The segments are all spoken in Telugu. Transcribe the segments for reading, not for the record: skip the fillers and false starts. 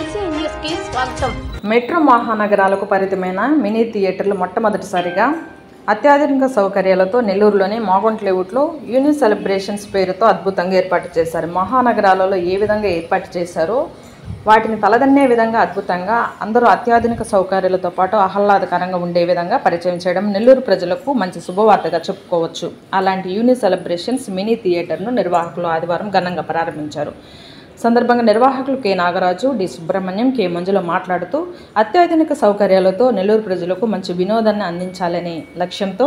ఈసీ న్యూస్కి స్వాగతం. మెట్రో మహానగరాలకు పరిమితమైన మినీ థియేటర్లు మొట్టమొదటిసారిగా అత్యాధునిక సౌకర్యాలతో నెల్లూరులోని మాగంట్ లేఅవుట్లో యూనిట్ సెలబ్రేషన్స్ పేరుతో అద్భుతంగా ఏర్పాటు చేశారు. మహానగరాలలో ఏ విధంగా ఏర్పాటు చేశారో వాటిని తలదన్నే విధంగా అద్భుతంగా అందరూ అత్యాధునిక సౌకర్యాలతో పాటు ఆహ్లాదకరంగా ఉండే విధంగా పరిచయం చేయడం నెల్లూరు ప్రజలకు మంచి శుభవార్తగా చెప్పుకోవచ్చు. అలాంటి యూనిట్ సెలబ్రేషన్స్ మినీ థియేటర్ను నిర్వాహకులు ఆదివారం ఘనంగా ప్రారంభించారు. సందర్భంగా నిర్వాహకులు K Nagaraju, D Subrahmanyam, K Manjula మాట్లాడుతూ అత్యాధునిక సౌకర్యాలతో నెల్లూరు ప్రజలకు మంచి వినోదాన్ని అందించాలనే లక్ష్యంతో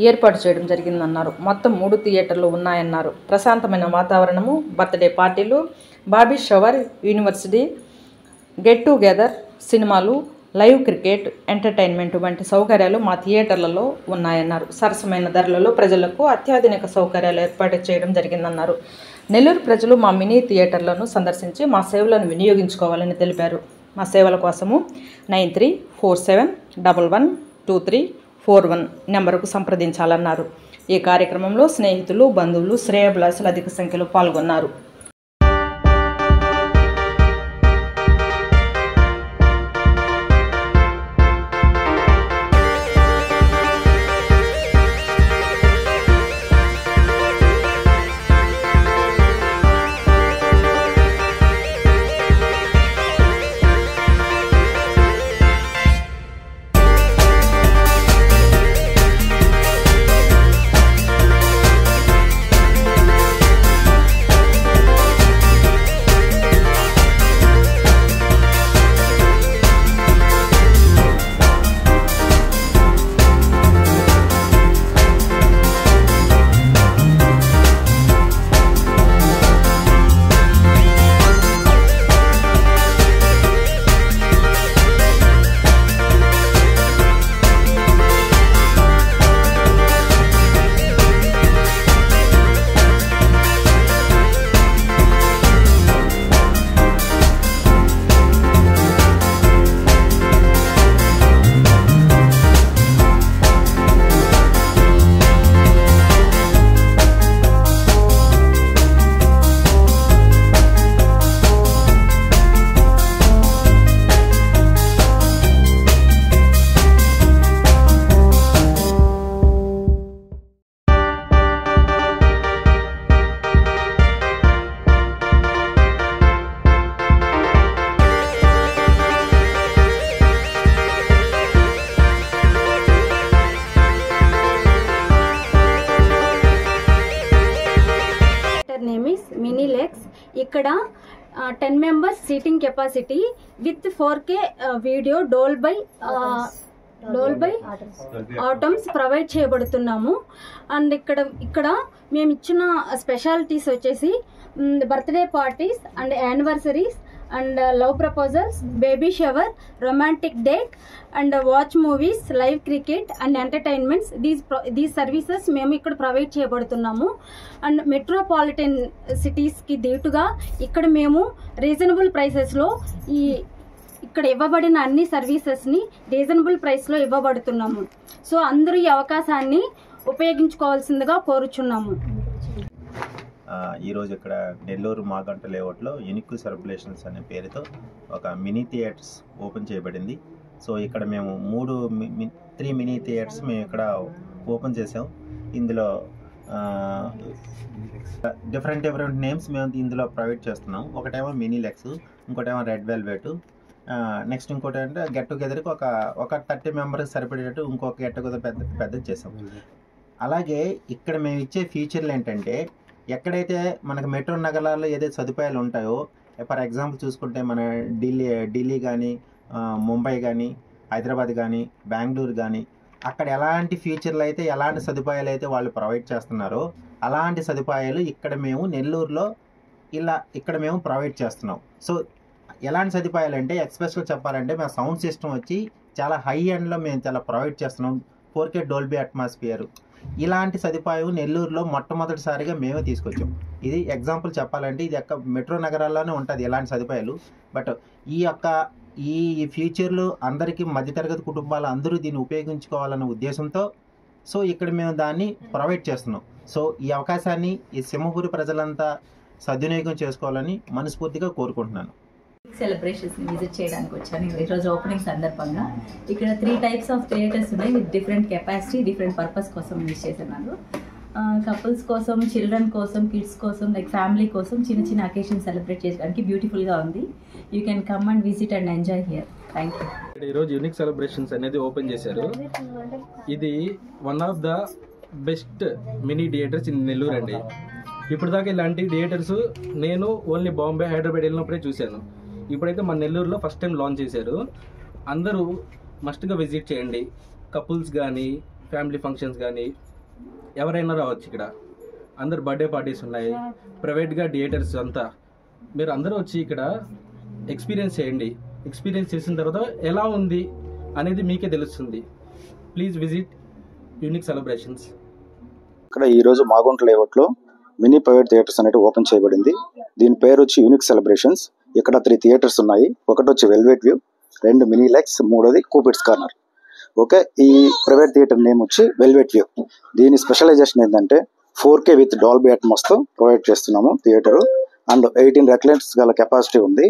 ఏర్పాటు చేయడం జరిగిందన్నారు. మొత్తం 3 థియేటర్లు ఉన్నాయన్నారు. ప్రశాంతమైన వాతావరణము, బర్త్డే పార్టీలు, Bobby shower, university get together, సినిమాలు, లైవ్ క్రికెట్, ఎంటర్టైన్మెంట్ వంటి సౌకర్యాలు మా థియేటర్లలో ఉన్నాయన్నారు. సరసమైన ధరలలో ప్రజలకు అత్యాధునిక సౌకర్యాలు ఏర్పాటు చేయడం జరిగిందన్నారు. నెల్లూరు ప్రజలు మా మినీ థియేటర్లను సందర్శించి మా సేవలను వినియోగించుకోవాలని తెలిపారు. మా సేవల కోసము 9347112341 నెంబరుకు సంప్రదించాలన్నారు. ఈ కార్యక్రమంలో స్నేహితులు, బంధువులు, శ్రేయోభిలాషులు అధిక సంఖ్యలో పాల్గొన్నారు. Name is mini lex. ఇక్కడ 10 members seating capacity with 4K video Dolby Atmos provide చేయబడుతున్నాము. అండ్ ఇక్కడ మేము ఇచ్చిన స్పెషాలిటీస్ వచ్చేసి birthday parties and anniversaries and love proposals, baby shower, romantic date and watch movies, live cricket and entertainments. These services మేము ఇక్కడ ప్రొవైడ్ చేయబడుతున్నాము. అండ్ మెట్రోపాలిటన్ సిటీస్కి దీటుగా ఇక్కడ మేము రీజనబుల్ ప్రైసెస్లో ఇక్కడ ఇవ్వబడిన అన్ని సర్వీసెస్ని రీజనబుల్ ప్రైస్లో ఇవ్వబడుతున్నాము. సో అందరూ ఈ అవకాశాన్ని ఉపయోగించుకోవాల్సిందిగా కోరుచున్నాము. ఈరోజు ఇక్కడ నెల్లూరు మాగంట లేఅవుట్లో యూనిక్ సెలబ్రేషన్స్ అనే పేరుతో ఒక మినీ థియేటర్స్ ఓపెన్ చేయబడింది. సో ఇక్కడ మేము 3 మినీ థియేటర్స్ మేము ఇక్కడ ఓపెన్ చేసాం. ఇందులో డిఫరెంట్ నేమ్స్ మేము ఇందులో ప్రొవైడ్ చేస్తున్నాం. ఒకటేమో మినీ లెక్స్, ఇంకోటేమో రెడ్ వెల్వెట్, నెక్స్ట్ ఇంకోటి అంటే గెట్ టుగెదర్కి ఒక 30 members సరిపడేటట్టు ఇంకొక గెట్ టుగెదర్ పెద్దది చేసాం. అలాగే ఇక్కడ మేము ఇచ్చే ఫీచర్లు ఏంటంటే, ఎక్కడైతే మనకు మెట్రో నగరాల్లో ఏదైతే సదుపాయాలు ఉంటాయో, ఫర్ ఎగ్జాంపుల్ చూసుకుంటే మన ఢిల్లీ కానీ, ముంబై కానీ, హైదరాబాద్ కానీ, బెంగళూరు కానీ, అక్కడ ఎలాంటి ఫీచర్లు అయితే ఎలాంటి సదుపాయాలు అయితే వాళ్ళు ప్రొవైడ్ చేస్తున్నారో అలాంటి సదుపాయాలు ఇక్కడ మేము నెల్లూరులో ఇక్కడ మేము ప్రొవైడ్ చేస్తున్నాం. సో ఎలాంటి సదుపాయాలు అంటే, ఎక్స్ప్రెస్గా చెప్పాలంటే మా సౌండ్ సిస్టమ్ వచ్చి చాలా హై ఎండ్లో మేము చాలా ప్రొవైడ్ చేస్తున్నాం. 4K డోల్బీ అట్మాస్ఫియర్, ఇలాంటి సదుపాయం నెల్లూరులో మొట్టమొదటిసారిగా మేమే తీసుకొచ్చాం. ఇది ఎగ్జాంపుల్ చెప్పాలంటే ఇది మెట్రో నగరాల్లోనే ఉంటుంది ఇలాంటి సదుపాయాలు. బట్ ఈ ఫ్యూచర్లో అందరికీ మధ్యతరగతి కుటుంబాలు అందరూ దీన్ని ఉపయోగించుకోవాలన్న ఉద్దేశంతో సో ఇక్కడ మేము దాన్ని ప్రొవైడ్ చేస్తున్నాం. సో ఈ అవకాశాన్ని ఈ సింహపురి ప్రజలంతా సద్వినియోగం చేసుకోవాలని మనస్ఫూర్తిగా కోరుకుంటున్నాను. సెలబ్రేషన్స్ని విజిట్ చేయడానికి వచ్చాను ఈరోజు ఓపెనింగ్ సందర్భంగా. ఇక్కడ 3 types ఆఫ్ థియేటర్స్ ఉన్నాయి with different capacity, different purpose కోసం యూజ్ చేస్తున్నారు. కపుల్స్ కోసం, చిల్డ్రన్ కోసం, కిడ్స్ కోసం, లైక్ ఫ్యామిలీ కోసం చిన్న చిన్న అకేషన్ సెలబ్రేట్ చేయడానికి బ్యూటిఫుల్గా ఉంది. You can come and visit and enjoy here. Thank you. ఈరోజు యూనిక్ సెలబ్రేషన్స్ అనేది ఓపెన్ చేశారు. ఇది one of the best mini theatres in Nellore అండి. ఇప్పుడు దాకా ఇలాంటి థియేటర్స్ నేను ఓన్లీ బాంబే, హైదరాబాద్ వెళ్ళినప్పుడే చూశాను. ఇప్పుడైతే మన నెల్లూరులో ఫస్ట్ టైం లాంచ్ చేశారు. అందరూ మస్ట్గా విజిట్ చేయండి. కపుల్స్ కానీ, ఫ్యామిలీ ఫంక్షన్స్ కానీ ఎవరైనా రావచ్చు. ఇక్కడ అందరు బర్త్డే పార్టీస్ ఉన్నాయి, ప్రైవేట్గా థియేటర్స్ అంతా. మీరు అందరూ వచ్చి ఇక్కడ ఎక్స్పీరియన్స్ చేయండి. ఎక్స్పీరియన్స్ చేసిన తర్వాత ఎలా ఉంది అనేది మీకే తెలుస్తుంది. Please visit unique celebrations. ఇక్కడ ఈరోజు మాగుంట లేఅవుట్లో మినీ ప్రైవేట్ థియేటర్స్ అనేది ఓపెన్ చేయబడింది. దీని పేరు వచ్చి యూనిక్ సెలబ్రేషన్స్. ఇక్కడ 3 థియేటర్స్ ఉన్నాయి. ఒకటి వచ్చి వెల్వెట్ వ్యూ, 2 మినీ లెక్స్, 3వది కూపిడ్స్ కార్నర్. ఓకే, ఈ ప్రైవేట్ థియేటర్ నేమ్ వచ్చి వెల్వెట్ వ్యూ. దీని స్పెషలైజేషన్ ఏంటంటే 4K విత్ డాల్బీ అట్మాస్తో ప్రొవైడ్ చేస్తున్నాము థియేటరు. అండ్ 18 రెక్లైనర్స్ గల కెపాసిటీ ఉంది.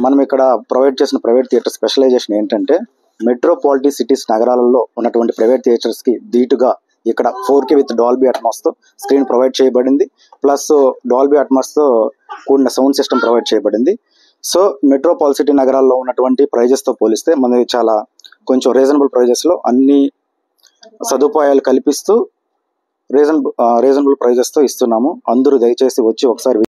మనం ఇక్కడ ప్రొవైడ్ చేసిన ప్రైవేట్ థియేటర్ స్పెషలైజేషన్ ఏంటంటే మెట్రోపాలిటీ సిటీస్ నగరాలలో ఉన్నటువంటి ప్రైవేట్ థియేటర్స్కి ధీటుగా ఇక్కడ 4K విత్ డాల్బీ అట్మాస్తో స్క్రీన్ ప్రొవైడ్ చేయబడింది. ప్లస్ డాల్బీ అట్మాస్తో కూడిన సౌండ్ సిస్టమ్ ప్రొవైడ్ చేయబడింది. సో మెట్రోపాల్ సిటీ నగరాల్లో ఉన్నటువంటి ప్రైజెస్తో పోలిస్తే మనది చాలా కొంచెం రీజనబుల్ ప్రైజెస్లో అన్ని సదుపాయాలు కల్పిస్తూ రీజనబుల్ ప్రైజెస్తో ఇస్తున్నాము. అందరూ దయచేసి వచ్చి ఒకసారి